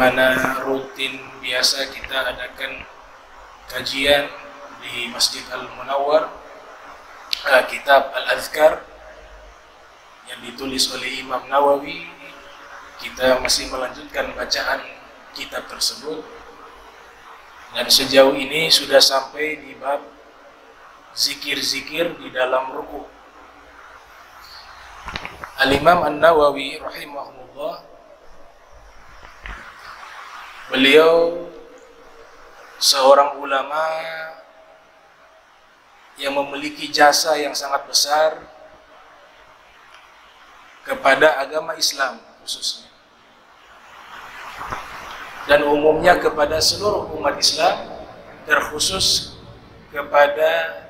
sebagaimana rutin biasa kita adakan kajian di Masjid Al-Munawwar, kitab Al-Adhkar yang ditulis oleh Imam Nawawi. Kita masih melanjutkan bacaan kitab tersebut, dan sejauh ini sudah sampai di bab zikir-zikir di dalam ruku'. Al-Imam An-Nawawi rahimahullah, beliau seorang ulama yang memiliki jasa yang sangat besar kepada agama Islam khususnya, dan umumnya kepada seluruh umat Islam, terkhusus kepada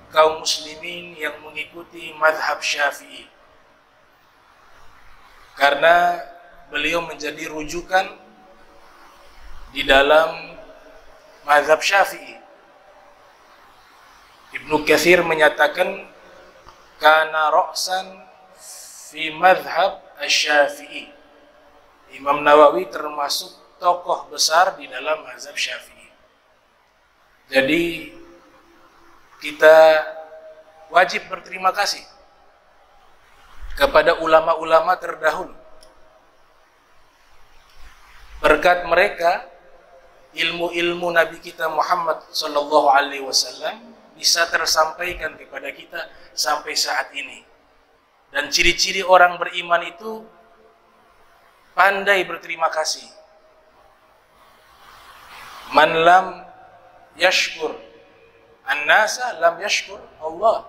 kaum muslimin yang mengikuti mazhab Syafi'i, karena beliau menjadi rujukan di dalam mazhab Syafi'i. Ibnu Katsir menyatakan kana ra'san fi mazhab Asy-Syafi'i. Imam Nawawi termasuk tokoh besar di dalam mazhab Syafi'i. Jadi kita wajib berterima kasih kepada ulama-ulama terdahulu. Berkat mereka, ilmu-ilmu Nabi kita Muhammad sallallahu alaihi wasallam bisa tersampaikan kepada kita sampai saat ini. Dan ciri-ciri orang beriman itu pandai berterima kasih. Man lam yashkur an-nasa lam yashkur Allah.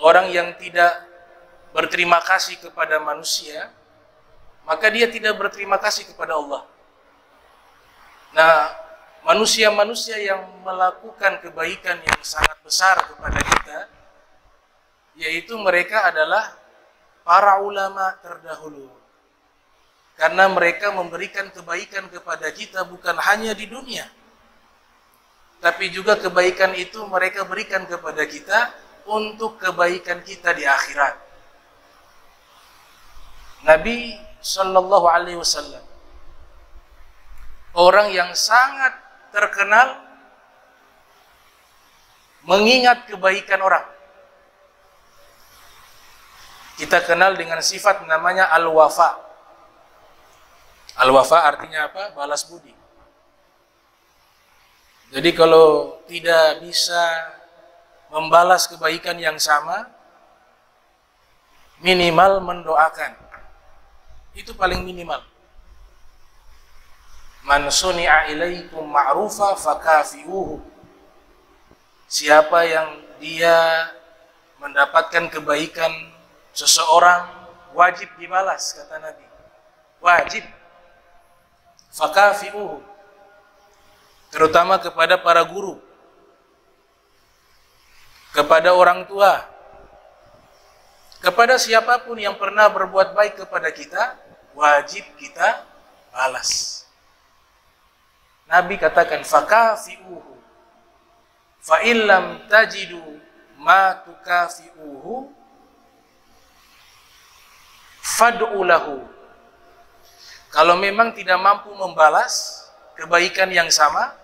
Orang yang tidak berterima kasih kepada manusia, maka dia tidak berterima kasih kepada Allah. Nah, manusia-manusia yang melakukan kebaikan yang sangat besar kepada kita, yaitu mereka adalah para ulama terdahulu. Karena mereka memberikan kebaikan kepada kita bukan hanya di dunia, tapi juga kebaikan itu mereka berikan kepada kita untuk kebaikan kita di akhirat. Nabi Sallallahu Alaihi Wasallam, orang yang sangat terkenal mengingat kebaikan orang. Kita kenal dengan sifat namanya al-wafa. Al-wafa artinya apa? Balas budi. Jadi kalau tidak bisa membalas kebaikan yang sama, minimal mendoakan. Itu paling minimal. Man suni'a ilaikum ma'rufa fakafi'uhu. Siapa yang dia mendapatkan kebaikan seseorang, wajib dibalas, kata Nabi. Wajib. Fakafi'uhu. Terutama kepada para guru, kepada orang tua, kepada siapapun yang pernah berbuat baik kepada kita, wajib kita balas. Nabi katakan fakafi'uhu fa illam tajidu ma tukafi'uhu fad'u lahu. Kalau memang tidak mampu membalas kebaikan yang sama,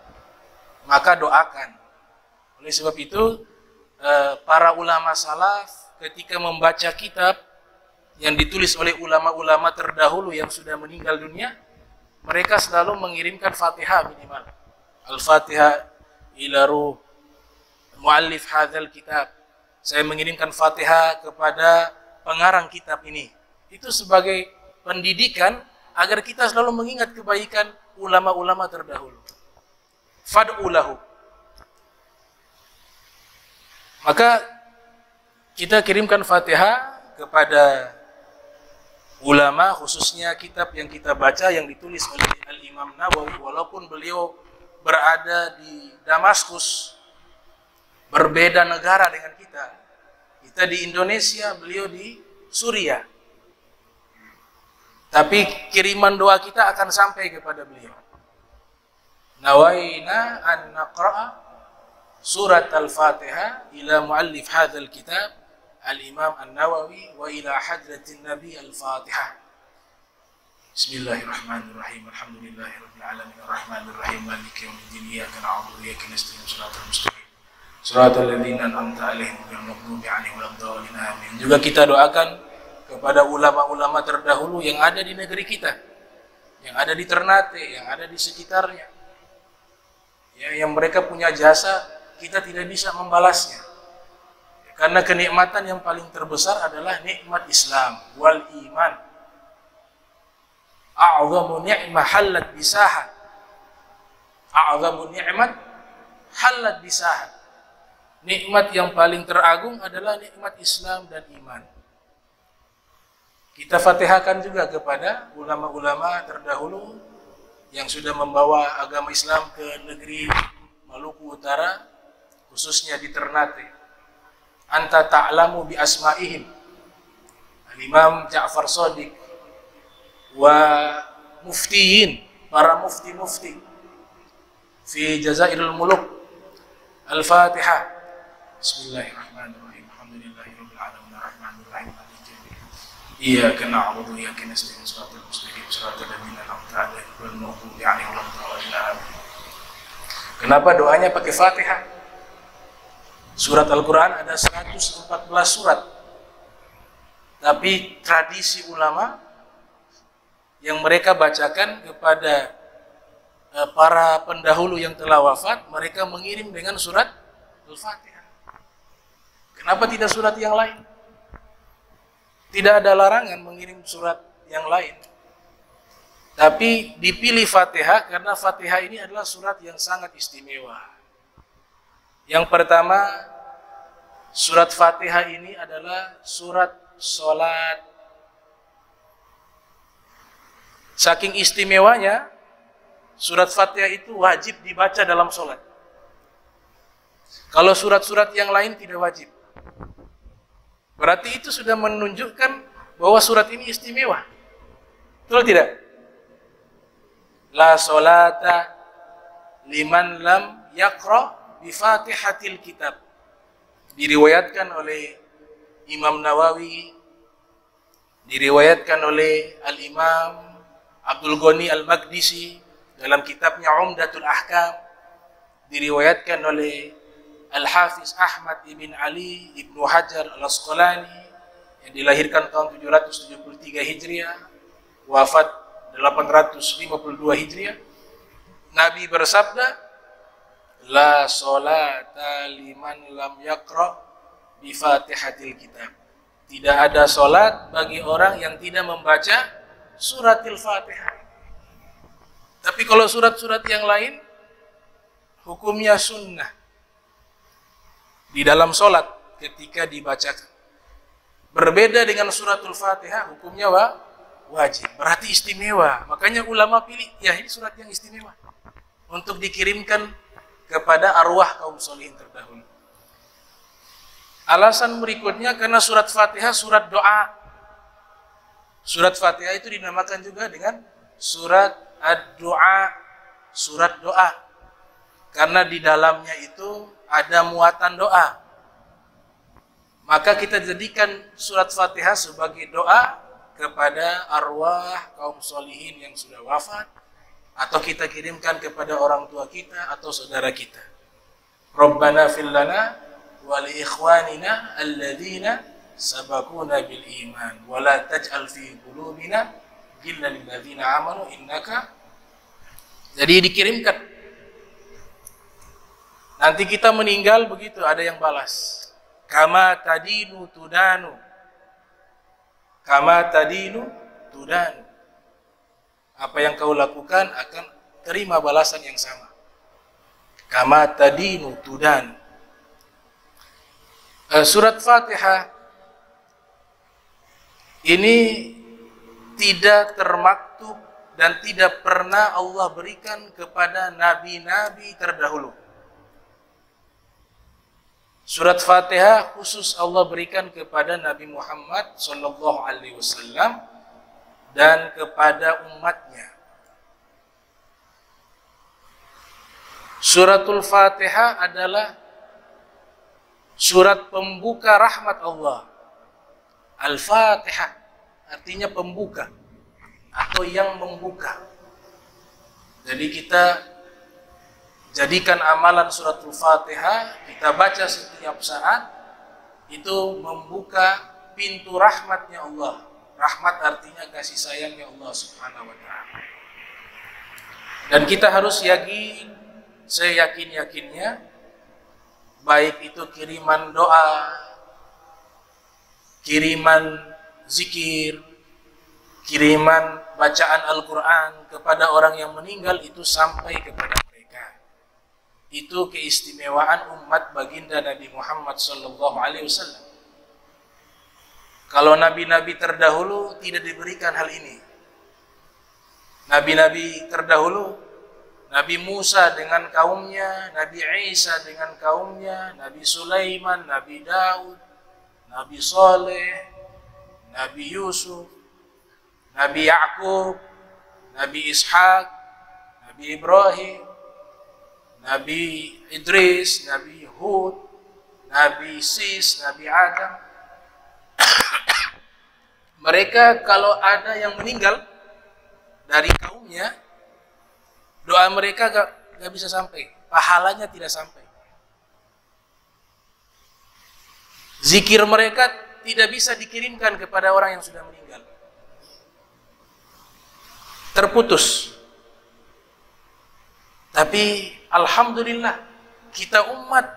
maka doakan. Oleh sebab itu, para ulama salaf ketika membaca kitab yang ditulis oleh ulama-ulama terdahulu yang sudah meninggal dunia, mereka selalu mengirimkan Fatihah minimal. Al-Fatihah ila ruh muallif hadzal kitab. Saya mengirimkan Fatihah kepada pengarang kitab ini. Itu sebagai pendidikan agar kita selalu mengingat kebaikan ulama-ulama terdahulu. Fad'u lahu. Maka kita kirimkan Fatihah kepada ulama, khususnya kitab yang kita baca yang ditulis oleh Al-Imam Nawawi, walaupun beliau berada di Damaskus, berbeda negara dengan kita. Kita di Indonesia, beliau di Suriah. Tapi kiriman doa kita akan sampai kepada beliau. Nawaina an naqra'a surat al-Fatihah ila muallif hadzal kitab Al-Imam An-Nawawi wa ila hadratin Nabi Al-Fatihah. Bismillahirrahmanirrahim. Alhamdulillahirabbil alamin arrahmanir rahim maliki yaumiddin iyyaka na'budu wa iyyaka nasta'in shiratal mustaqim shiratal ladzina an'amta 'alaihim ghairil maghdubi 'alaihim waladdallin amin. Juga kita doakan kepada ulama-ulama terdahulu yang ada di negeri kita, yang ada di Ternate, yang ada di sekitarnya, ya, yang mereka punya jasa kita tidak bisa membalasnya, karena kenikmatan yang paling terbesar adalah nikmat Islam wal iman. A'zamu ni'mah halat bisaha, a'zamu ni'mat halat bisaha. Nikmat yang paling teragung adalah nikmat Islam dan iman. Kita fatihahkan juga kepada ulama-ulama terdahulu yang sudah membawa agama Islam ke negeri Maluku Utara, khususnya di Ternate. Anta ta'lamu bi asma'ihim. Al-Imam Ja'far Shadiq wa muftiyin, para mufti-mufti fi Jazairul Muluk. Al-Fatihah. Bismillahirrahmanirrahim. Alhamdulillahirabbil alamin arrahmanir rahim maliki yaumiddin iyyaka na'budu wa iyyaka nasta'in shiratal mustaqim shiratal ladzina an'amta 'alaihim ghairil maghdubi 'alaihim waladdallin amin. Kenapa doanya pakai Fatihah? Surat Al-Qur'an ada 114 surat. Tapi tradisi ulama yang mereka bacakan kepada para pendahulu yang telah wafat, mereka mengirim dengan surat Al-Fatihah. Kenapa tidak surat yang lain? Tidak ada larangan mengirim surat yang lain, tapi dipilih Fatihah karena Fatihah ini adalah surat yang sangat istimewa. Yang pertama, surat Fatihah ini adalah surat sholat. Saking istimewanya, surat Fatihah itu wajib dibaca dalam sholat. Kalau surat-surat yang lain tidak wajib. Berarti itu sudah menunjukkan bahwa surat ini istimewa. Betul tidak? La sholata liman lam yaqra bi Fatihatil Kitab. Diriwayatkan oleh Imam Nawawi, diriwayatkan oleh Al-Imam Abdul Ghani Al-Maqdisi dalam kitabnya Umdatul Ahkam, diriwayatkan oleh Al-Hafiz Ahmad ibn Ali ibnu Hajar Al-Asqalani yang dilahirkan tahun 773 Hijriah, wafat 852 Hijriah. Nabi bersabda, la sholata liman lam yaqra bi Fatihatil Kitab. Tidak ada solat bagi orang yang tidak membaca suratil Fatihah. Tapi kalau surat-surat yang lain, hukumnya sunnah di dalam solat ketika dibacakan. Berbeda dengan suratul Fatihah, hukumnya wajib. Berarti istimewa. Makanya ulama pilih, ya ini surat yang istimewa untuk dikirimkan kepada arwah kaum solihin terdahulu. Alasan berikutnya karena surat Fatihah surat doa. Surat Fatihah itu dinamakan juga dengan surat ad-doa, surat doa. Karena di dalamnya itu ada muatan doa. Maka kita jadikan surat Fatihah sebagai doa kepada arwah kaum solihin yang sudah wafat, atau kita kirimkan kepada orang tua kita atau saudara kita. Rabbana fil lana wa li ikhwanina alladzina sabaquna bil iman wa la taj'al fi qulubina ghillan lil ladzina amanu innaka. Jadi dikirimkan. Nanti kita meninggal begitu ada yang balas. Kama tadinu tudanu. Kama tadinu tudanu. Apa yang kau lakukan akan terima balasan yang sama. Kama tadinu tudanu. Surat Fatihah ini tidak termaktub dan tidak pernah Allah berikan kepada nabi-nabi terdahulu. Surat Fatihah khusus Allah berikan kepada Nabi Muhammad SAW dan kepada umatnya. Suratul Fatihah adalah surat pembuka rahmat Allah. Al-Fatihah artinya pembuka. atau yang membuka. Jadi kita jadikan amalan suratul Fatihah, kita baca setiap saat, itu membuka pintu rahmatnya Allah. Rahmat artinya kasih sayangnya Allah Subhanahu wa ta'ala. Dan kita harus yakin, seyakin-yakinnya, baik itu kiriman doa, kiriman zikir, kiriman bacaan Al-Quran kepada orang yang meninggal, itu sampai kepada mereka. Itu keistimewaan umat baginda Nabi Muhammad SAW. Kalau nabi-nabi terdahulu tidak diberikan hal ini. Nabi-nabi terdahulu, Nabi Musa dengan kaumnya, Nabi Isa dengan kaumnya, Nabi Sulaiman, Nabi Daud, Nabi Saleh, Nabi Yusuf, Nabi Ya'qub, Nabi Ishaq, Nabi Ibrahim, Nabi Idris, Nabi Hud, Nabi Sis, Nabi Adam. Mereka kalau ada yang meninggal dari kaumnya, doa mereka gak bisa sampai, pahalanya tidak sampai. Zikir mereka tidak bisa dikirimkan kepada orang yang sudah meninggal. Terputus. Tapi alhamdulillah, kita umat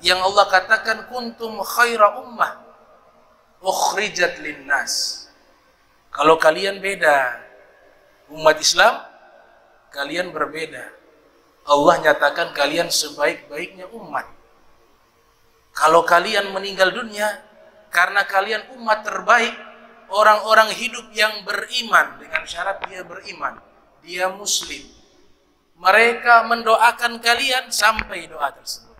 yang Allah katakan kuntum khaira ummah ukhrijat linnas. Kalau kalian beda, umat Islam, kalian berbeda. Allah nyatakan kalian sebaik-baiknya umat. Kalau kalian meninggal dunia, karena kalian umat terbaik, orang-orang hidup yang beriman, dengan syarat dia beriman, dia muslim, mereka mendoakan kalian sampai doa tersebut.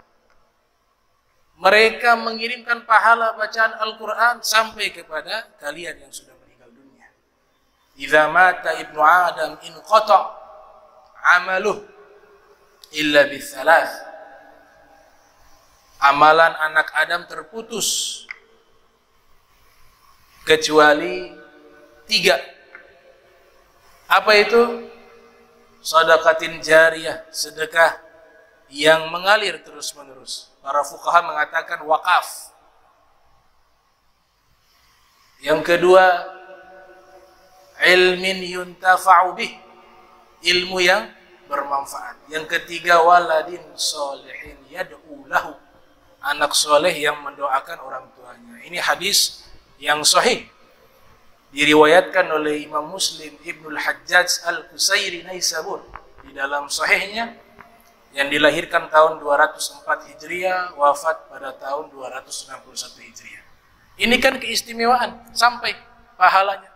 Mereka mengirimkan pahala bacaan Al-Quran sampai kepada kalian yang sudah meninggal dunia. Idza mata ibnu Adam inqata' amaluh illa bithalath. Amalan anak Adam terputus kecuali 3. Apa itu? Shadaqatin jariyah, sedekah yang mengalir terus-menerus. Para fuqaha mengatakan wakaf. Yang kedua, ilmin yuntafa'u bih, ilmu yang bermanfaat. Yang ketiga, waladin solehin yad'u lahu, anak soleh yang mendoakan orang tuanya. Ini hadis yang sahih, diriwayatkan oleh Imam Muslim Ibnul Hajjaj Al-Qusairi Naisabur di dalam sahihnya, yang dilahirkan tahun 204 Hijriah, wafat pada tahun 261 Hijriah. Ini kan keistimewaan, sampai pahalanya.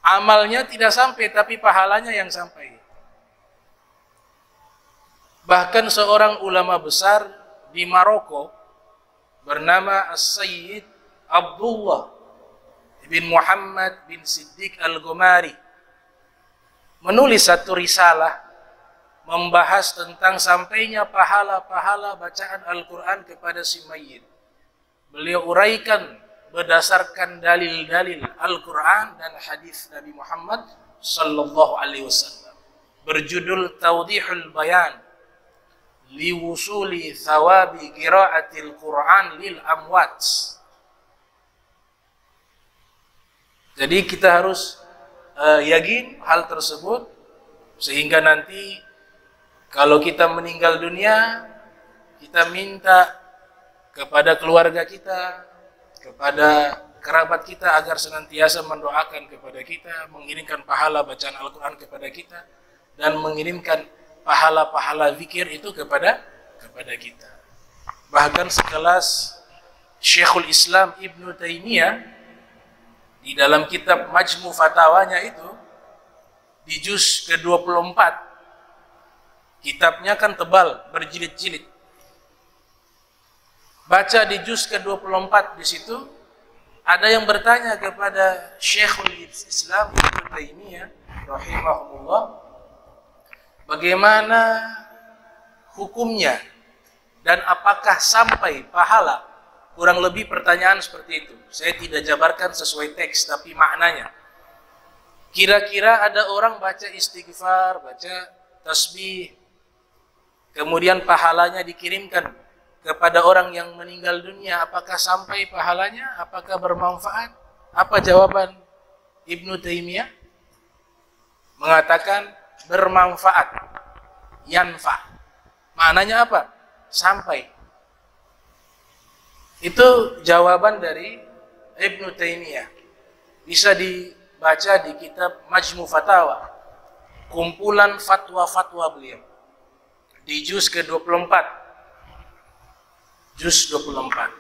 Amalnya tidak sampai, tapi pahalanya yang sampai. Bahkan seorang ulama besar di Maroko bernama As-Sayyid Abdullah bin Muhammad bin Siddiq Al-Gomari menulis satu risalah membahas tentang sampainya pahala-pahala bacaan Al-Quran kepada si mayit. Beliau uraikan berdasarkan dalil-dalil Al-Quran dan hadis Nabi Muhammad sallallahu alaihi wasallam, berjudul Tawdihul Bayan liwusuli thawabi qiraatil Quran lil amwat. Jadi kita harus yakin hal tersebut, sehingga nanti kalau kita meninggal dunia, kita minta kepada keluarga kita, kepada kerabat kita agar senantiasa mendoakan kepada kita, mengirimkan pahala bacaan Al-Quran kepada kita, dan mengirimkan pahala-pahala zikir itu kepada kita. Bahkan sekelas Syekhul Islam Ibnu Taimiyah di dalam kitab Majmu Fatawanya itu, di juz ke-24, kitabnya kan tebal, berjilid-jilid. Baca di juz ke-24 di situ, ada yang bertanya kepada Syekhul Islam Ibnu Taimiyah rahimahullah, bagaimana hukumnya dan apakah sampai pahala? Kurang lebih pertanyaan seperti itu. Saya tidak jabarkan sesuai teks, tapi maknanya. Kira-kira ada orang baca istighfar, baca tasbih, kemudian pahalanya dikirimkan kepada orang yang meninggal dunia, apakah sampai pahalanya? Apakah bermanfaat? Apa jawaban Ibnu Taimiyah? Mengatakan bermanfaat, yanfa. Maknanya apa? Sampai. Itu jawaban dari Ibnu Taimiyah. Bisa dibaca di kitab Majmu Fatawa, kumpulan fatwa-fatwa beliau, di juz ke-24. Juz 24.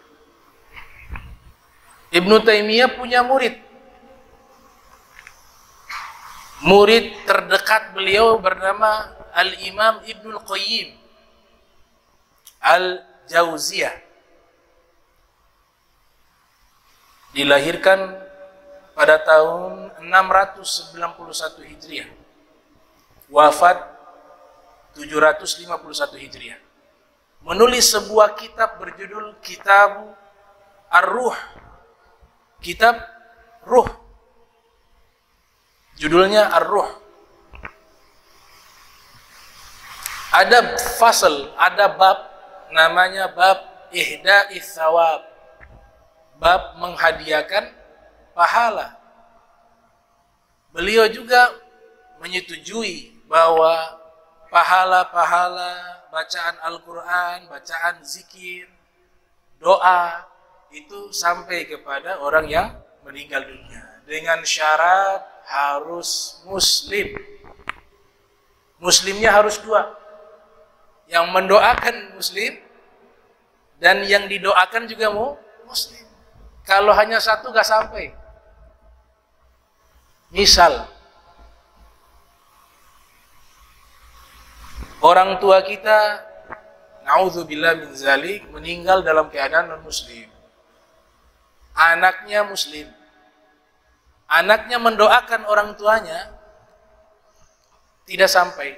Ibnu Taimiyah punya murid. Murid terdekat beliau bernama Al-Imam Ibnul Qayyim Al-Jauziyah. Dilahirkan pada tahun 691 Hijriah. Wafat 751 Hijriah. Menulis sebuah kitab berjudul Kitab Ar-Ruh. Kitab Ruh. Judulnya Ar-Ruh. Ada fasal, ada bab namanya bab Ihda'is Thawab. Bab menghadiahkan pahala. Beliau juga menyetujui bahwa pahala-pahala bacaan Al-Quran, bacaan zikir, doa itu sampai kepada orang yang meninggal dunia dengan syarat harus muslim. Muslimnya harus dua, yang mendoakan muslim dan yang didoakan juga muslim. Kalau hanya satu gak sampai. Misal orang tua kita, na'udzubillah min zalik, meninggal dalam keadaan non-muslim. Anaknya muslim. Anaknya mendoakan orang tuanya, tidak sampai.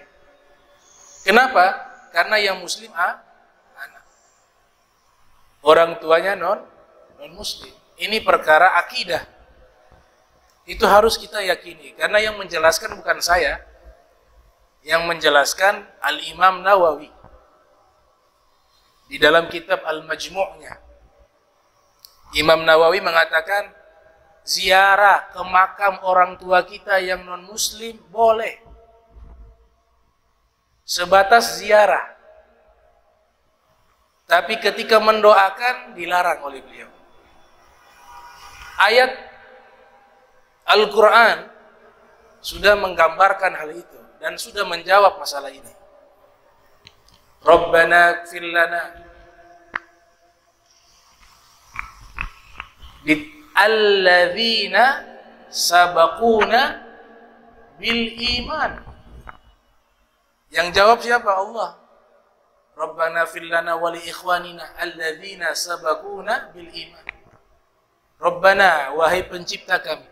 Kenapa? Karena yang muslim anak. Orang tuanya non-muslim. Ini perkara akidah. Itu harus kita yakini. Karena yang menjelaskan bukan saya. Yang menjelaskan Al-Imam Nawawi di dalam kitab Al-Majmu'nya. Imam Nawawi mengatakan ziarah ke makam orang tua kita yang non-muslim boleh, sebatas ziarah. Tapi ketika mendoakan dilarang oleh beliau. Ayat Al-Quran sudah menggambarkan hal itu dan sudah menjawab masalah ini. Rabbana ighfir lana alladzina sabaquna bil iman. Yang jawab siapa? Allah. Rabbana ighfir lana wa li ikhwanina alladzina sabaquna bil iman. Rabbana, wahai pencipta kami,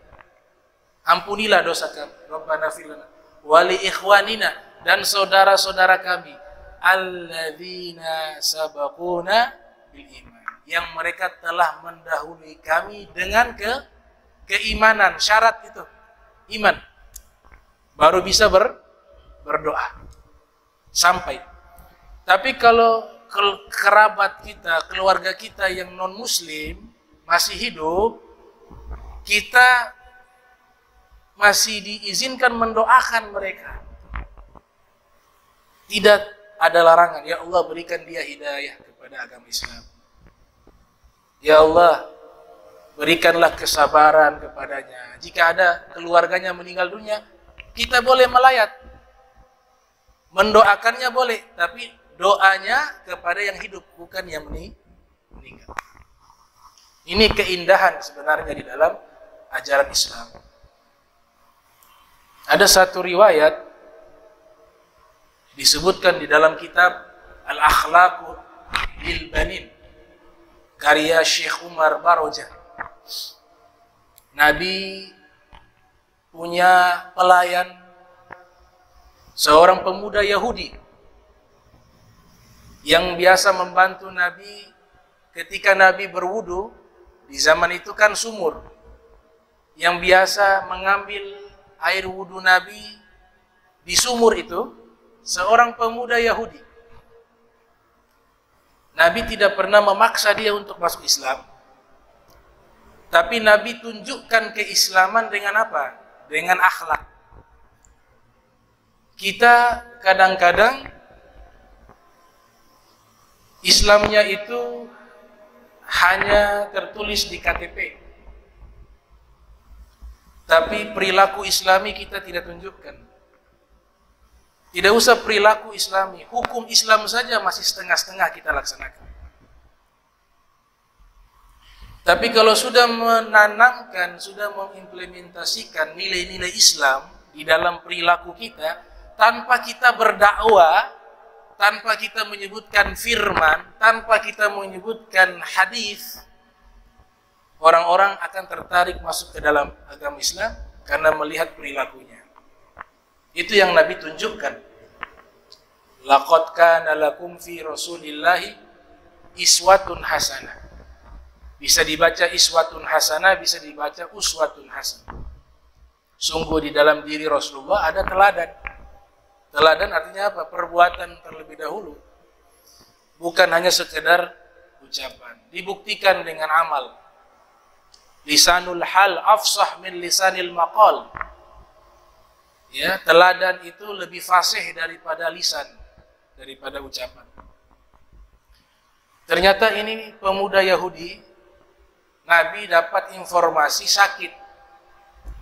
ampunilah dosa kami. Rabbana ighfir lana wa li ikhwanina, dan saudara-saudara kami, alladzina sabaquna bil iman, yang mereka telah mendahului kami dengan keimanan. Syarat itu iman, baru bisa berdoa sampai. Tapi kalau kerabat kita, keluarga kita yang non muslim masih hidup, kita masih diizinkan mendoakan mereka. Tidak ada larangan. Ya Allah, berikan dia hidayah kepada agama Islam. Ya Allah, berikanlah kesabaran kepadanya. Jika ada keluarganya meninggal dunia, kita boleh melayat. Mendoakannya boleh, tapi doanya kepada yang hidup, bukan yang meninggal. Ini keindahan sebenarnya di dalam ajaran Islam. Ada satu riwayat disebutkan di dalam kitab Al-Akhlaqu lil Banin, karya Syekh Umar Barojah. Nabi punya pelayan, seorang pemuda Yahudi yang biasa membantu Nabi ketika Nabi berwudu. Di zaman itu kan sumur, yang biasa mengambil air wudhu Nabi di sumur itu seorang pemuda Yahudi. Nabi tidak pernah memaksa dia untuk masuk Islam. Tapi Nabi tunjukkan keislaman dengan apa? Dengan akhlak. Kita kadang-kadang Islamnya itu hanya tertulis di KTP. Tapi perilaku Islami kita tidak tunjukkan. Tidak usah perilaku Islami, hukum Islam saja masih setengah-setengah kita laksanakan. Tapi kalau sudah menanamkan, sudah mengimplementasikan nilai-nilai Islam di dalam perilaku kita, tanpa kita berdakwah, tanpa kita menyebutkan firman, tanpa kita menyebutkan hadis, orang-orang akan tertarik masuk ke dalam agama Islam karena melihat perilakunya. Itu yang Nabi tunjukkan. Laqad kana lakum fi Rasulillahi iswatun hasanah. Bisa dibaca iswatun hasanah, bisa dibaca uswatun hasanah. Sungguh di dalam diri Rasulullah ada teladan. Teladan artinya apa? Perbuatan terlebih dahulu. Bukan hanya sekedar ucapan. Dibuktikan dengan amal. Lisanul hal afsah min lisanil maqal. Ya, teladan itu lebih fasih daripada lisan, daripada ucapan. Ternyata ini pemuda Yahudi, Nabi dapat informasi sakit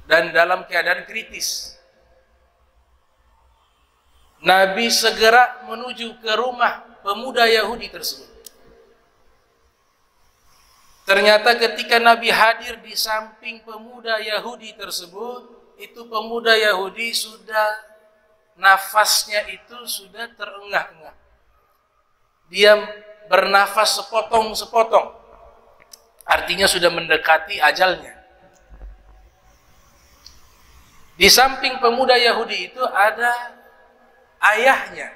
dan dalam keadaan kritis. Nabi segera menuju ke rumah pemuda Yahudi tersebut. Ternyata ketika Nabi hadir di samping pemuda Yahudi tersebut, itu pemuda Yahudi sudah, nafasnya itu sudah terengah-engah. Dia bernafas sepotong-sepotong. Artinya sudah mendekati ajalnya. Di samping pemuda Yahudi itu ada ayahnya.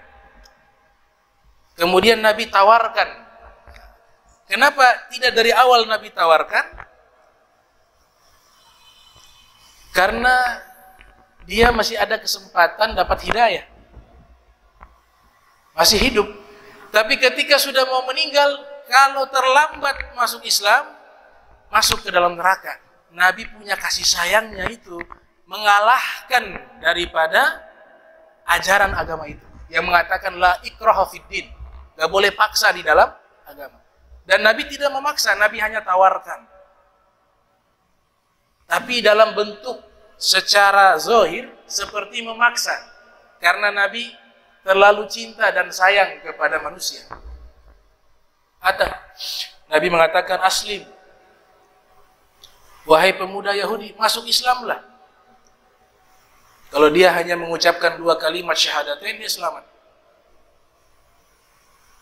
Kemudian Nabi tawarkan. Kenapa tidak dari awal Nabi tawarkan? Karena dia masih ada kesempatan dapat hidayah. Masih hidup. Tapi ketika sudah mau meninggal, kalau terlambat masuk Islam, masuk ke dalam neraka. Nabi punya kasih sayangnya itu mengalahkan daripada ajaran agama itu yang mengatakan la ikraha fiddin, gak boleh paksa di dalam agama. Dan Nabi tidak memaksa, Nabi hanya tawarkan. Tapi dalam bentuk secara zahir seperti memaksa, karena Nabi terlalu cinta dan sayang kepada manusia. Nabi mengatakan, aslim, wahai pemuda Yahudi, masuk Islamlah. Kalau dia hanya mengucapkan 2 kalimat syahadatain, dia selamat.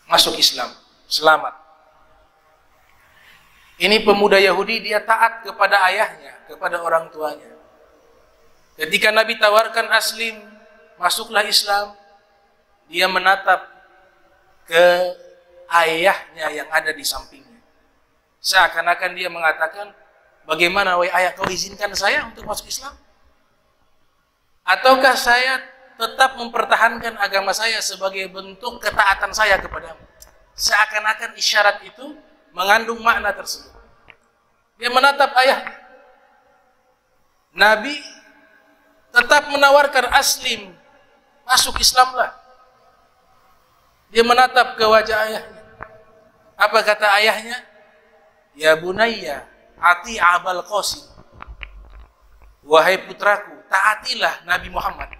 Masuk Islam, selamat. Ini pemuda Yahudi, dia taat kepada ayahnya, kepada orang tuanya. Ketika Nabi tawarkan aslim, masuklah Islam, dia menatap ke ayahnya yang ada di sampingnya. Seakan-akan dia mengatakan, bagaimana wahai ayah, kau izinkan saya untuk masuk Islam? Ataukah saya tetap mempertahankan agama saya sebagai bentuk ketaatan saya kepadamu? Seakan-akan isyarat itu mengandung makna tersebut. Dia menatap ayahnya. Nabi tetap menawarkan aslim, masuk Islamlah. Dia menatap ke wajah ayahnya. Apa kata ayahnya? Ya bunayya, ati abal qasim. Wahai putraku, taatilah Nabi Muhammad.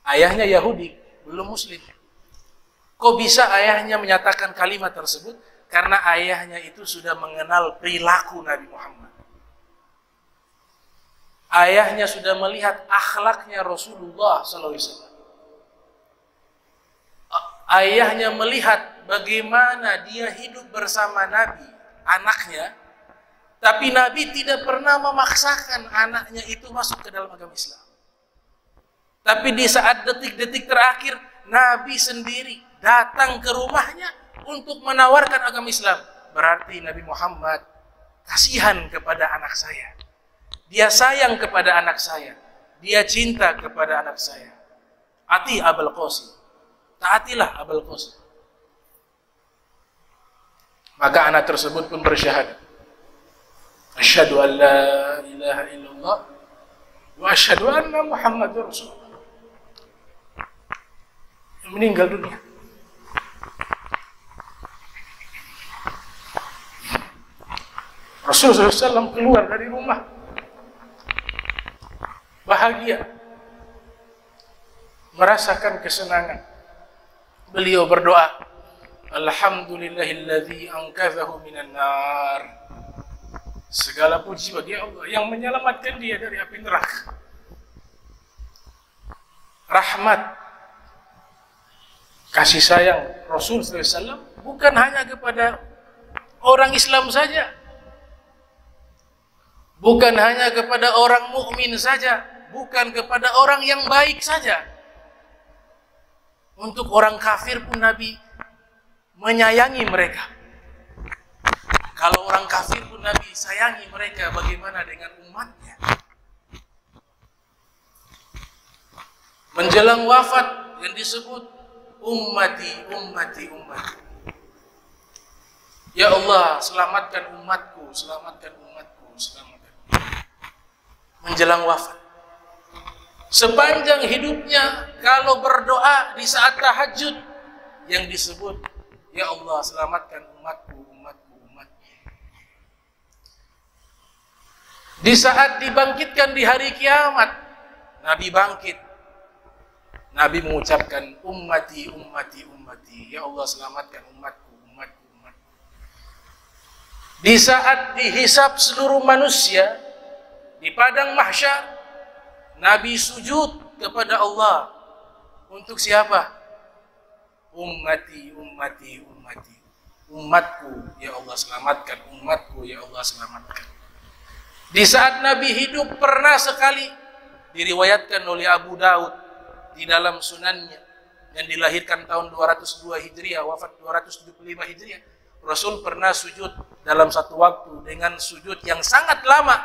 Ayahnya Yahudi, belum Muslim. Kok bisa ayahnya menyatakan kalimat tersebut? Karena ayahnya itu sudah mengenal perilaku Nabi Muhammad. Ayahnya sudah melihat akhlaknya Rasulullah SAW. Ayahnya melihat bagaimana dia hidup bersama Nabi, anaknya, tapi Nabi tidak pernah memaksakan anaknya itu masuk ke dalam agama Islam. Tapi di saat detik-detik terakhir, Nabi sendiri datang ke rumahnya untuk menawarkan agama Islam. Berarti Nabi Muhammad kasihan kepada anak saya. Dia sayang kepada anak saya. Dia cinta kepada anak saya. Ati Abul Qasim. Taatilah Abul Qasim. Maka anak tersebut pun bersyahadat. Asyhadu an la ilaha illallah wa asyhadu anna Muhammadur Rasulullah. Meninggal dunia. Rasulullah SAW keluar dari rumah bahagia, merasakan kesenangan. Beliau berdoa, Alhamdulillahilladzi anqadhahu minan nar. Segala puji bagi Allah yang menyelamatkan dia dari api neraka. Rahmat, kasih sayang Rasul SAW bukan hanya kepada orang Islam saja, bukan hanya kepada orang mukmin saja, bukan kepada orang yang baik saja. Untuk orang kafir pun Nabi menyayangi mereka. Kalau orang kafir pun Nabi sayangi mereka, bagaimana dengan umatnya? Menjelang wafat yang disebut ummati, ummati, ummati. Ya Allah, selamatkan umatku, selamatkan umatku, selamatkan. Menjelang wafat, sepanjang hidupnya kalau berdoa di saat tahajud yang disebut, Ya Allah, selamatkan umatku, umatku, umatku. Di saat dibangkitkan di hari kiamat, Nabi bangkit, Nabi mengucapkan ummati, ummati, ummati. Ya Allah, selamatkan umatku, umatku, umatku. Di saat dihisab seluruh manusia di padang mahsyar, Nabi sujud kepada Allah. Untuk siapa? Ummati, ummati, ummati. Umatku, ya Allah selamatkan. Umatku, ya Allah selamatkan. Di saat Nabi hidup pernah sekali, diriwayatkan oleh Abu Daud di dalam sunannya, yang dilahirkan tahun 202 Hijriah, wafat 275 Hijriah. Rasul pernah sujud dalam satu waktu dengan sujud yang sangat lama.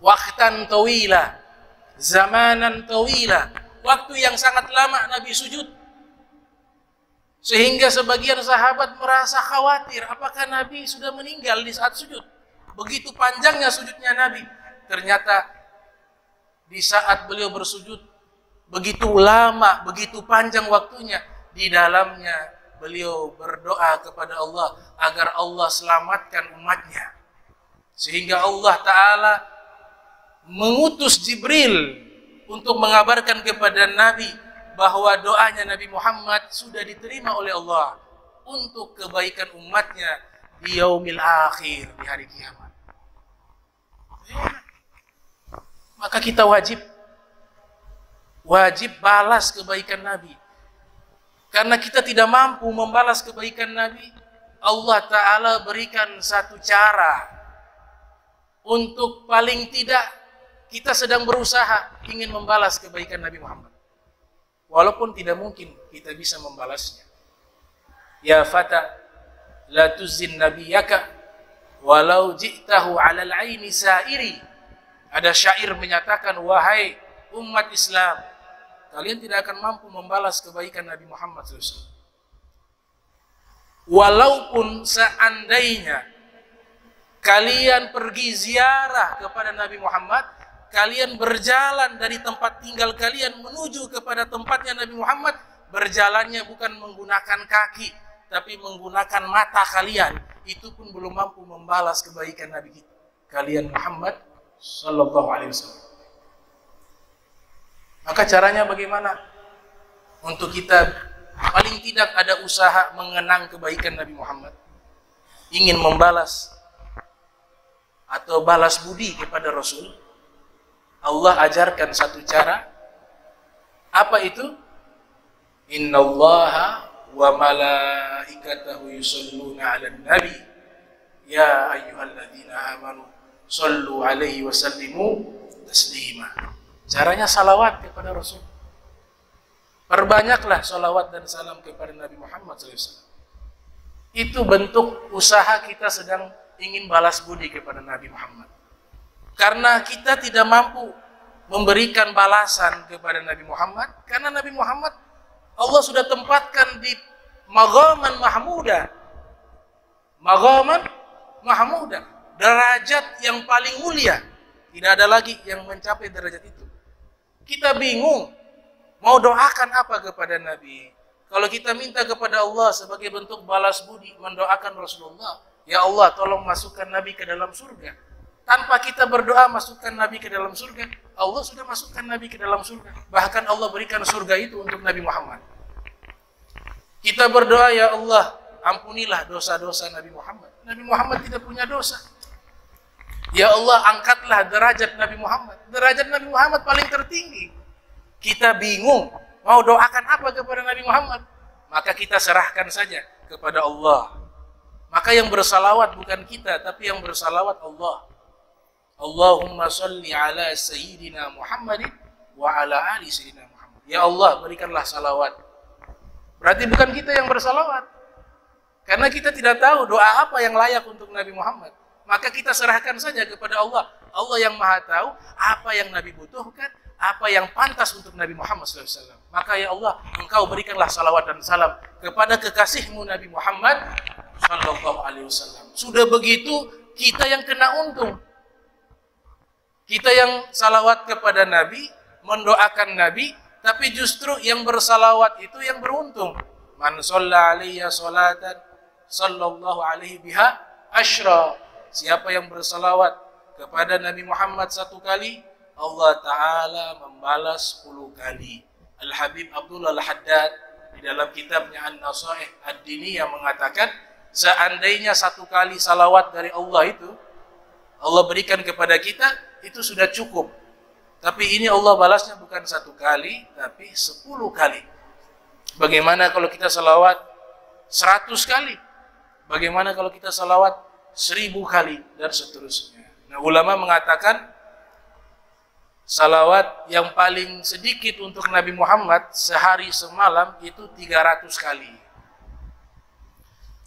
Waqtan tawila, zamanan tawila, waktu yang sangat lama Nabi sujud. Sehingga sebagian sahabat merasa khawatir, apakah Nabi sudah meninggal di saat sujud? Begitu panjangnya sujudnya Nabi. Ternyata di saat beliau bersujud, begitu lama, begitu panjang waktunya, di dalamnya beliau berdoa kepada Allah agar Allah selamatkan umatnya. Sehingga Allah Ta'ala mengutus Jibril untuk mengabarkan kepada Nabi bahwa doanya Nabi Muhammad sudah diterima oleh Allah untuk kebaikan umatnya di yaumil akhir, di hari kiamat. Maka kita wajib balas kebaikan Nabi. Karena kita tidak mampu membalas kebaikan Nabi, Allah Ta'ala berikan satu cara untuk paling tidak kita sedang berusaha ingin membalas kebaikan Nabi Muhammad. Walaupun tidak mungkin kita bisa membalasnya. Ya fata, la tuzin nabiyaka, walau ji'tahu alal aini sa'iri. Ada syair menyatakan, wahai umat Islam, kalian tidak akan mampu membalas kebaikan Nabi Muhammad SAW. Walaupun seandainya kalian pergi ziarah kepada Nabi Muhammad, kalian berjalan dari tempat tinggal kalian menuju kepada tempatnya Nabi Muhammad, berjalannya bukan menggunakan kaki, tapi menggunakan mata kalian, itu pun belum mampu membalas kebaikan Nabi kita, kalian Muhammad Sallallahu Alaihi Wasallam. Maka caranya bagaimana? Untuk kita paling tidak ada usaha mengenang kebaikan Nabi Muhammad, ingin membalas atau balas budi kepada Rasul. Allah ajarkan satu cara. Apa itu? Innallaha wa malaikatahu yusholluna 'alan nabi ya ayyuhalladzina amanu shallu 'alaihi wa sallimu taslima. Caranya salawat kepada Rasul. Perbanyaklah salawat dan salam kepada Nabi Muhammad SAW. Itu bentuk usaha kita sedang ingin balas budi kepada Nabi Muhammad. Karena kita tidak mampu memberikan balasan kepada Nabi Muhammad, karena Nabi Muhammad Allah sudah tempatkan di maqaman mahmuda. Maqaman mahmuda, derajat yang paling mulia. Tidak ada lagi yang mencapai derajat itu. Kita bingung mau doakan apa kepada Nabi. Kalau kita minta kepada Allah sebagai bentuk balas budi, mendoakan Rasulullah, ya Allah tolong masukkan Nabi ke dalam surga. Tanpa kita berdoa masukkan Nabi ke dalam surga, Allah sudah masukkan Nabi ke dalam surga. Bahkan Allah berikan surga itu untuk Nabi Muhammad. Kita berdoa, ya Allah ampunilah dosa-dosa Nabi Muhammad. Nabi Muhammad tidak punya dosa. Ya Allah angkatlah derajat Nabi Muhammad. Derajat Nabi Muhammad paling tertinggi. Kita bingung mau doakan apa kepada Nabi Muhammad. Maka kita serahkan saja kepada Allah. Maka yang bersalawat bukan kita, tapi yang bersalawat Allah. Allahumma salli ala Sayyidina Muhammadin wa ala ali Sayyidina Muhammad. Ya Allah berikanlah salawat. Berarti bukan kita yang bersalawat. Karena kita tidak tahu doa apa yang layak untuk Nabi Muhammad. Maka kita serahkan saja kepada Allah. Allah yang maha tahu apa yang Nabi butuhkan, apa yang pantas untuk Nabi Muhammad SAW. Maka ya Allah, Engkau berikanlah salawat dan salam kepada kekasihmu Nabi Muhammad SAW. Sudah begitu, kita yang kena untung. Kita yang salawat kepada Nabi, mendoakan Nabi, tapi justru yang bersalawat itu yang beruntung. Man shalla alaiya salatan sallallahu alaihi biha asyra. Siapa yang bersalawat kepada Nabi Muhammad 1 kali, Allah Ta'ala membalas 10 kali. Al-Habib Abdullah Al-Haddad di dalam kitabnya An-Nasaih Ad-Diniyah mengatakan, seandainya 1 kali salawat dari Allah itu Allah berikan kepada kita, itu sudah cukup. Tapi ini Allah balasnya bukan 1 kali, tapi 10 kali. Bagaimana kalau kita salawat 100 kali? Bagaimana kalau kita salawat 1000 kali? Dan seterusnya. Nah, ulama mengatakan salawat yang paling sedikit untuk Nabi Muhammad sehari semalam itu 300 kali.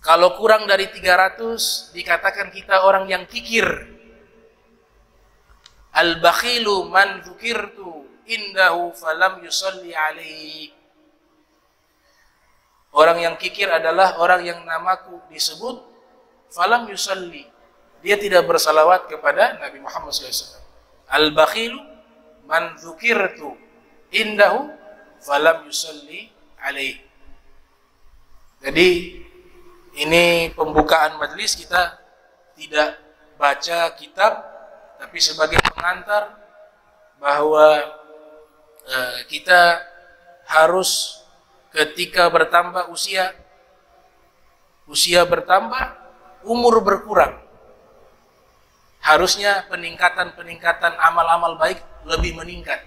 Kalau kurang dari 300 dikatakan kita orang yang kikir. Al-bakhilu man dzukirtu indahu falam yusalli alaihi. Orang yang kikir adalah orang yang namaku disebut falam yusalli. Dia tidak bersalawat kepada Nabi Muhammad SAW. Al-bakhilu man dzukirtu indahu falam yusalli alaihi. Jadi ini pembukaan majelis, kita tidak baca kitab, tapi sebagai pengantar bahwa kita harus ketika bertambah usia bertambah, umur berkurang. Harusnya peningkatan amal-amal baik lebih meningkat.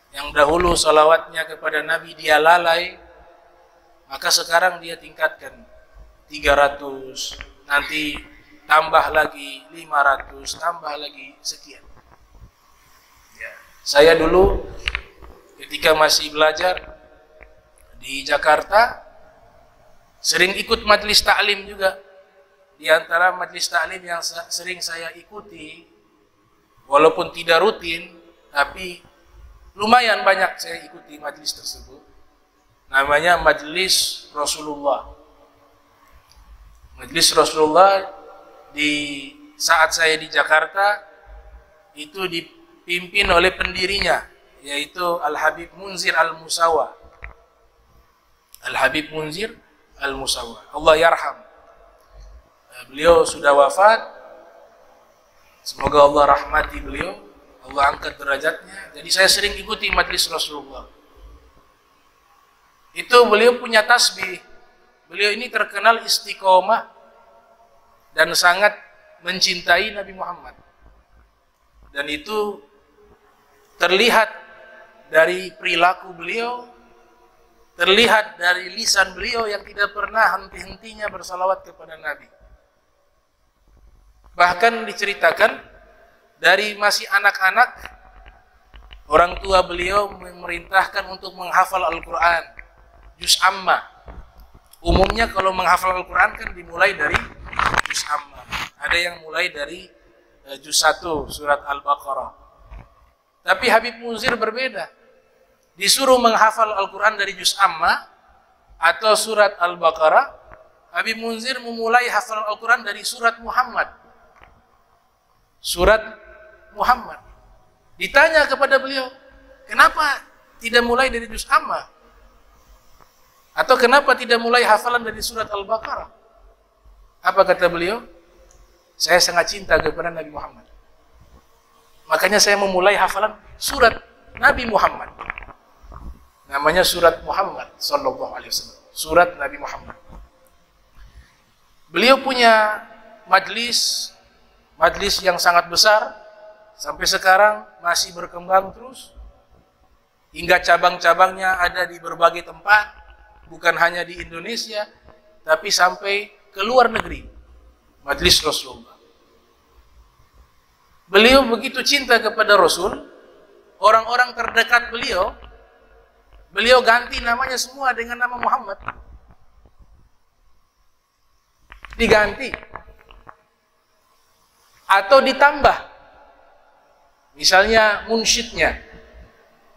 Yang dahulu salawatnya kepada Nabi dia lalai, maka sekarang dia tingkatkan 300, nanti tambah lagi 500, tambah lagi sekian. Ya. Saya dulu ketika masih belajar di Jakarta sering ikut majelis taklim juga. Di antara majelis taklim yang sering saya ikuti, walaupun tidak rutin, tapi lumayan banyak saya ikuti majelis tersebut. Namanya Majelis Rasulullah. Majelis Rasulullah di saat saya di Jakarta itu dipimpin oleh pendirinya, yaitu Al-Habib Munzir Al-Musawa. Al-Habib Munzir Al-Musawa, Allah yarham. Beliau sudah wafat. Semoga Allah rahmati beliau, Allah angkat derajatnya. Jadi saya sering ikuti majelis Rasulullah. Itu beliau punya tasbih. Beliau ini terkenal istiqomah dan sangat mencintai Nabi Muhammad. Dan itu terlihat dari perilaku beliau, terlihat dari lisan beliau yang tidak pernah henti-hentinya bersalawat kepada Nabi. Bahkan diceritakan dari masih anak-anak, orang tua beliau memerintahkan untuk menghafal Al-Quran, juz amma. Umumnya kalau menghafal Al-Quran kan dimulai dari juz amma. Ada yang mulai dari juz 1 surat Al-Baqarah. Tapi Habib Munzir berbeda. Disuruh menghafal Al-Quran dari juz amma atau surat Al-Baqarah, Habib Munzir memulai hafal Al-Quran dari surat Muhammad. Surat Muhammad. Ditanya kepada beliau, kenapa tidak mulai dari juz amma? Atau kenapa tidak mulai hafalan dari surat Al-Baqarah? Apa kata beliau? Saya sangat cinta kepada Nabi Muhammad. Makanya saya memulai hafalan surat Nabi Muhammad. Namanya surat Muhammad sallallahu alaihi wasallam. Surat Nabi Muhammad. Beliau punya majlis yang sangat besar, sampai sekarang masih berkembang terus, hingga cabang-cabangnya ada di berbagai tempat, bukan hanya di Indonesia, tapi sampai ke luar negeri. Majlis Rasulullah. Beliau begitu cinta kepada Rasul, orang-orang terdekat beliau ganti namanya semua dengan nama Muhammad. Diganti. Atau ditambah. Misalnya munsyidnya.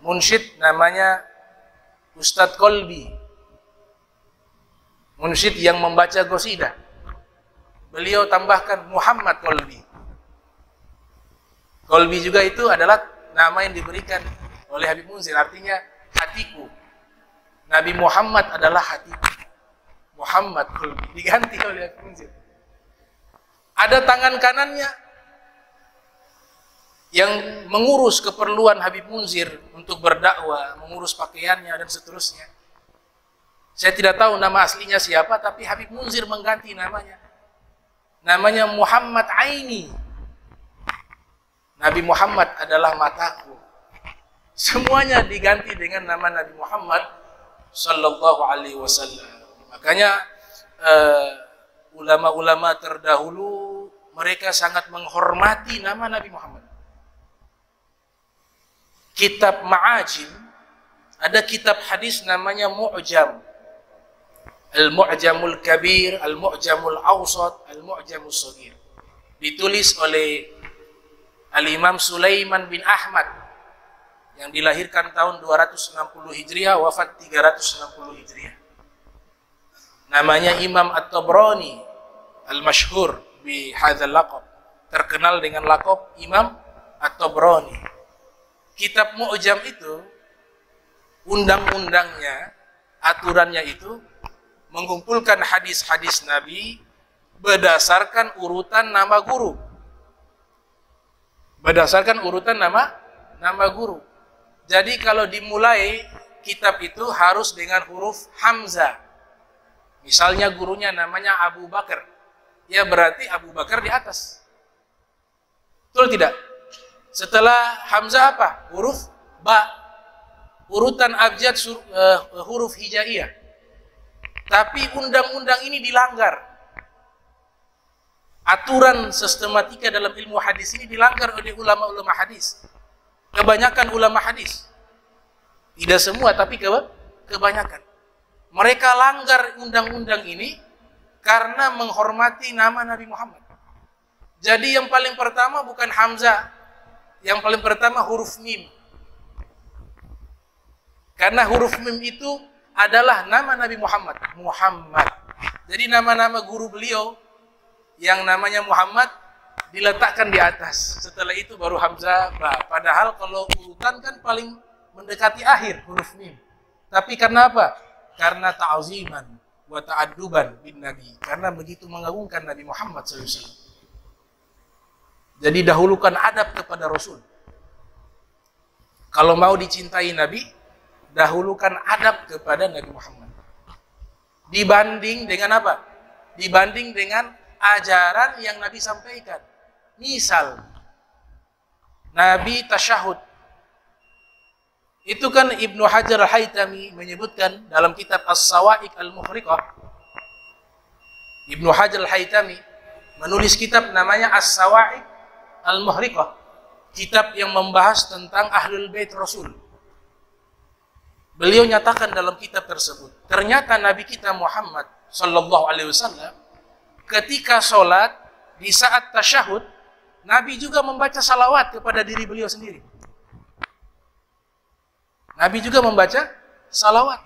Munsyid namanya Ustadz Kolbi. Munsyid yang membaca qasidah. Beliau tambahkan Muhammad Kolbi. Kolbi juga itu adalah nama yang diberikan oleh Habib Munzir, artinya hatiku. Nabi Muhammad adalah hatiku. Muhammad Kolbi diganti oleh Habib Munzir. Ada tangan kanannya yang mengurus keperluan Habib Munzir untuk berdakwah, mengurus pakaiannya dan seterusnya. Saya tidak tahu nama aslinya siapa, tapi Habib Munzir mengganti namanya. Namanya Muhammad Aini. Nabi Muhammad adalah mataku. Semuanya diganti dengan nama Nabi Muhammad sallallahu alaihi wasallam. Makanya ulama-ulama terdahulu mereka sangat menghormati nama Nabi Muhammad. Kitab Ma'ajim, ada kitab hadis namanya Mu'jam. Al-Mu'jamul Kabir, Al-Mu'jamul Awsat, Al-Mu'jamul Saghir. Ditulis oleh Al-Imam Sulaiman bin Ahmad yang dilahirkan tahun 260 Hijriah, wafat 360 Hijriah. Namanya Imam At-Tabrani Al-Mashhur bi hadzal laqab. Terkenal dengan laqab Imam At-Tabrani. Kitab Mu'jam itu undang-undangnya, aturannya itu mengumpulkan hadis-hadis Nabi berdasarkan urutan nama guru. Berdasarkan urutan nama guru. Jadi kalau dimulai kitab itu harus dengan huruf Hamzah. Misalnya gurunya namanya Abu Bakar, ya berarti Abu Bakar di atas. Betul tidak? Setelah Hamzah apa? Huruf Ba. Urutan abjad huruf hijaiyah. Tapi undang-undang ini dilanggar. Aturan sistematika dalam ilmu hadis ini dilanggar oleh ulama-ulama hadis. Kebanyakan ulama hadis. Tidak semua, tapi kebanyakan. Mereka langgar undang-undang ini karena menghormati nama Nabi Muhammad. Jadi yang paling pertama bukan Hamzah. Yang paling pertama huruf Mim. Karena huruf Mim itu adalah nama Nabi Muhammad. Muhammad. Jadi nama-nama guru beliau yang namanya Muhammad diletakkan di atas. Setelah itu baru Hamzah, Ba. Padahal kalau urutan kan paling mendekati akhir huruf Mim. Tapi karena apa? Karena ta'ziman wa ta'adduban bin Nabi. Karena begitu mengagungkan Nabi Muhammad SAW. Jadi dahulukan adab kepada Rasul. Kalau mau dicintai Nabi, dahulukan adab kepada Nabi Muhammad. Dibanding dengan apa? Dibanding dengan ajaran yang Nabi sampaikan. Misal Nabi tasyahud. Itu kan Ibnu Hajar Al-Haytami menyebutkan dalam kitab As-Sawa'iq Al-Muhriqah. Ibnu Hajar Al-Haytami menulis kitab namanya As-Sawa'iq Al-Muhriqah. Kitab yang membahas tentang Ahlul Bait Rasul. Beliau nyatakan dalam kitab tersebut, ternyata Nabi kita Muhammad sallallahu alaihi wasallam ketika sholat, di saat tasyahud, Nabi juga membaca salawat kepada diri beliau sendiri. Nabi juga membaca salawat.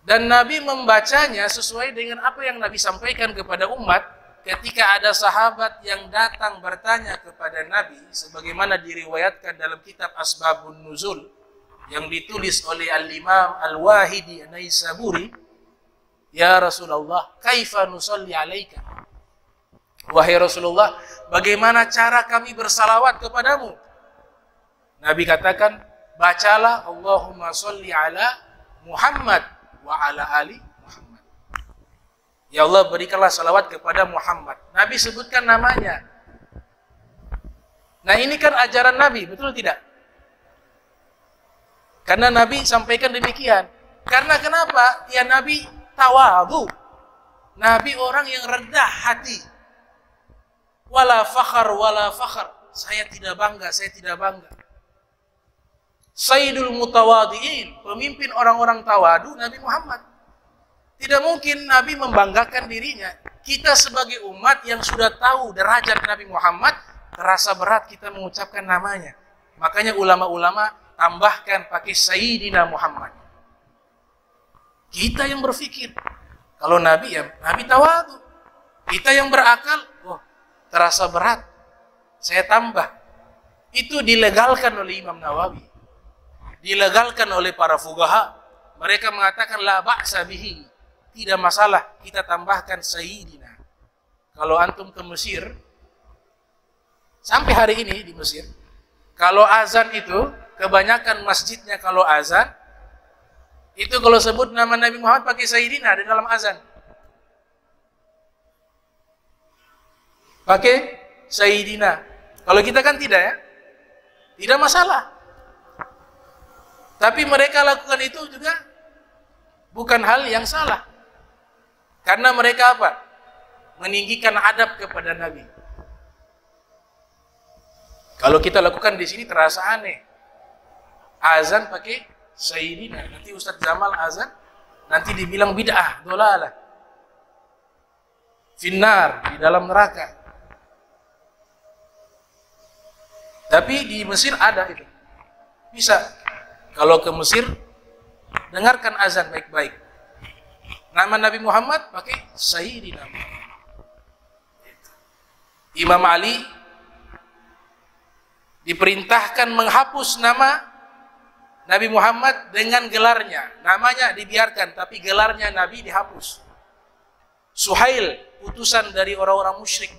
Dan Nabi membacanya sesuai dengan apa yang Nabi sampaikan kepada umat ketika ada sahabat yang datang bertanya kepada Nabi, sebagaimana diriwayatkan dalam kitab Asbabun Nuzul yang ditulis oleh Al-Imam Al-Wahidi An-Naisaburi, "Ya Rasulullah, kaifa nusalli alaika?" Wahai Rasulullah, bagaimana cara kami bersalawat kepadamu? Nabi katakan, bacalah Allahumma salli ala Muhammad wa ala ali Muhammad. Ya Allah, berikanlah salawat kepada Muhammad. Nabi sebutkan namanya. Nah, ini kan ajaran Nabi, betul tidak? Karena Nabi sampaikan demikian. Karena kenapa? Ya, Nabi tawadhu. Nabi orang yang rendah hati. Wala fakhar, wala fakhar. Saya tidak bangga, saya tidak bangga. Sayyidul mutawadi'in, pemimpin orang-orang tawadu, Nabi Muhammad. Tidak mungkin Nabi membanggakan dirinya. Kita sebagai umat yang sudah tahu derajat Nabi Muhammad, terasa berat kita mengucapkan namanya. Makanya ulama-ulama tambahkan pakai Sayyidina Muhammad. Kita yang berpikir, kalau Nabi ya Nabi tawadu. Kita yang berakal, terasa berat, saya tambah. Itu dilegalkan oleh Imam Nawawi. Dilegalkan oleh para fuqaha. Mereka mengatakan la ba'sa bihi. Tidak masalah kita tambahkan Sayyidina. Kalau antum ke Mesir, sampai hari ini di Mesir, kalau azan itu, kebanyakan masjidnya kalau azan, itu kalau sebut nama Nabi Muhammad pakai Sayyidina di dalam azan. Pakai Sayyidina. Kalau kita kan tidak ya. Tidak masalah. Tapi mereka lakukan itu juga bukan hal yang salah. Karena mereka apa? Meninggikan adab kepada Nabi. Kalau kita lakukan di sini terasa aneh. Azan pakai Sayyidina. Nanti Ustadz Jamal azan, nanti dibilang bid'ah, dolalah. Finnar, di dalam neraka. Tapi di Mesir ada itu. Bisa. Kalau ke Mesir, dengarkan azan baik-baik. Nama Nabi Muhammad pakai Sayyidina. Imam Ali diperintahkan menghapus nama Nabi Muhammad dengan gelarnya. Namanya dibiarkan, tapi gelarnya Nabi dihapus. Suhail, utusan dari orang-orang musyrik,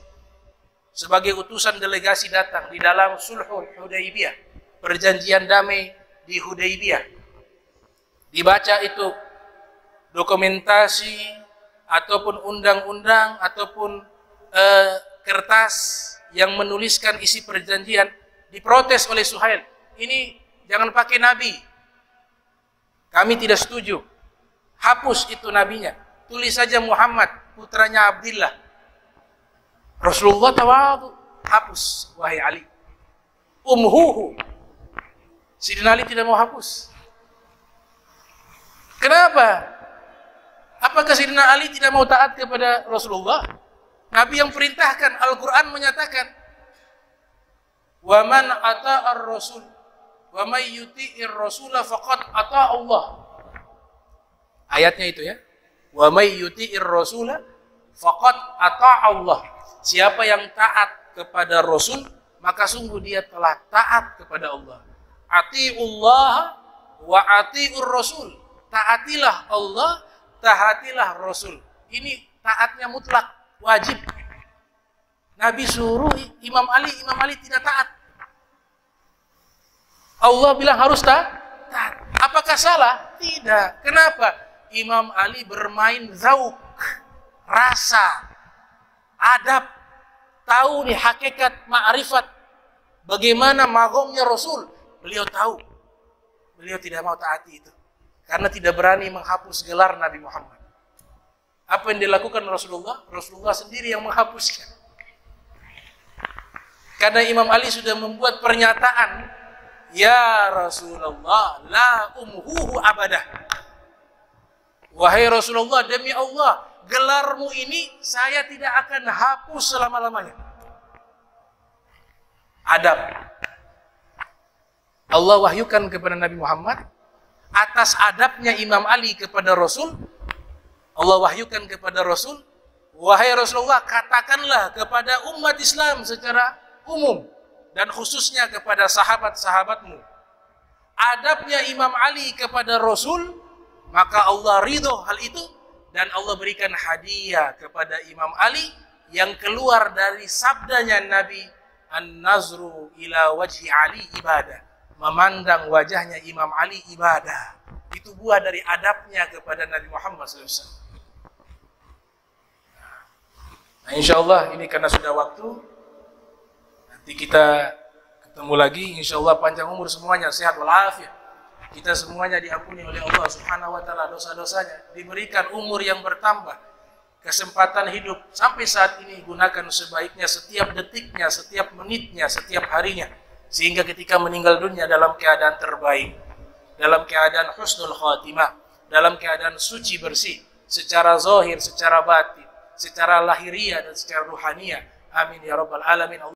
sebagai utusan delegasi datang di dalam Sulhul Hudaybiyah, perjanjian damai di Hudaybiyah. Dibaca itu dokumentasi ataupun undang-undang ataupun kertas yang menuliskan isi perjanjian, diprotes oleh Suhail. Ini jangan pakai Nabi. Kami tidak setuju. Hapus itu nabinya. Tulis saja Muhammad, putranya Abdillah. Rasulullah tawadu, hapus, wahai Ali. Umhuhu. Sidina Ali tidak mau hapus. Kenapa? Apakah Sidina Ali tidak mau taat kepada Rasulullah? Nabi yang perintahkan, Al-Quran menyatakan, wa man ata'ar rasul wa may yuti'ir rasula faqad ata Allah. Ayatnya itu ya. Wa may yuti'ir rasula faqad ata Allah. Siapa yang taat kepada Rasul, maka sungguh dia telah taat kepada Allah. Ati'ullah wa ati'ur rasul. Taatilah Allah, taatilah Rasul. Ini taatnya mutlak, wajib. Nabi suruh Imam Ali tidak taat. Allah bilang harus taat. Apakah salah? Tidak. Kenapa? Imam Ali bermain zauk, rasa, adab, tahu nih hakikat ma'rifat, bagaimana magomnya Rasul. Beliau tahu. Beliau tidak mau taati itu. Karena tidak berani menghapus gelar Nabi Muhammad. Apa yang dilakukan Rasulullah? Rasulullah sendiri yang menghapuskan. Karena Imam Ali sudah membuat pernyataan, ya Rasulullah, la umhuhu abadah. Wahai Rasulullah, demi Allah, gelarmu ini saya tidak akan hapus selama-lamanya. adab. Allah wahyukan kepada Nabi Muhammad atas adabnya Imam Ali kepada Rasul. Allah wahyukan kepada Rasul, wahai Rasulullah, katakanlah kepada umat Islam secara umum dan khususnya kepada sahabat-sahabatmu, adabnya Imam Ali kepada Rasul, maka Allah ridho hal itu dan Allah berikan hadiah kepada Imam Ali yang keluar dari sabdanya Nabi, an-nazru ila wajhi Ali ibadah, memandang wajahnya Imam Ali ibadah. Itu buah dari adabnya kepada Nabi Muhammad SAW. Nah, insya Allah ini karena sudah waktu, nanti kita ketemu lagi. Insya Allah panjang umur semuanya, sehat walafiat. Kita semuanya diampuni oleh Allah Subhanahu Wa Taala dosa-dosanya, diberikan umur yang bertambah, kesempatan hidup sampai saat ini gunakan sebaiknya setiap detiknya, setiap menitnya, setiap harinya, sehingga ketika meninggal dunia dalam keadaan terbaik, dalam keadaan husnul khatimah, dalam keadaan suci bersih, secara zahir, secara batin, secara lahiriah dan secara ruhaniah. Amin ya rabbal alamin.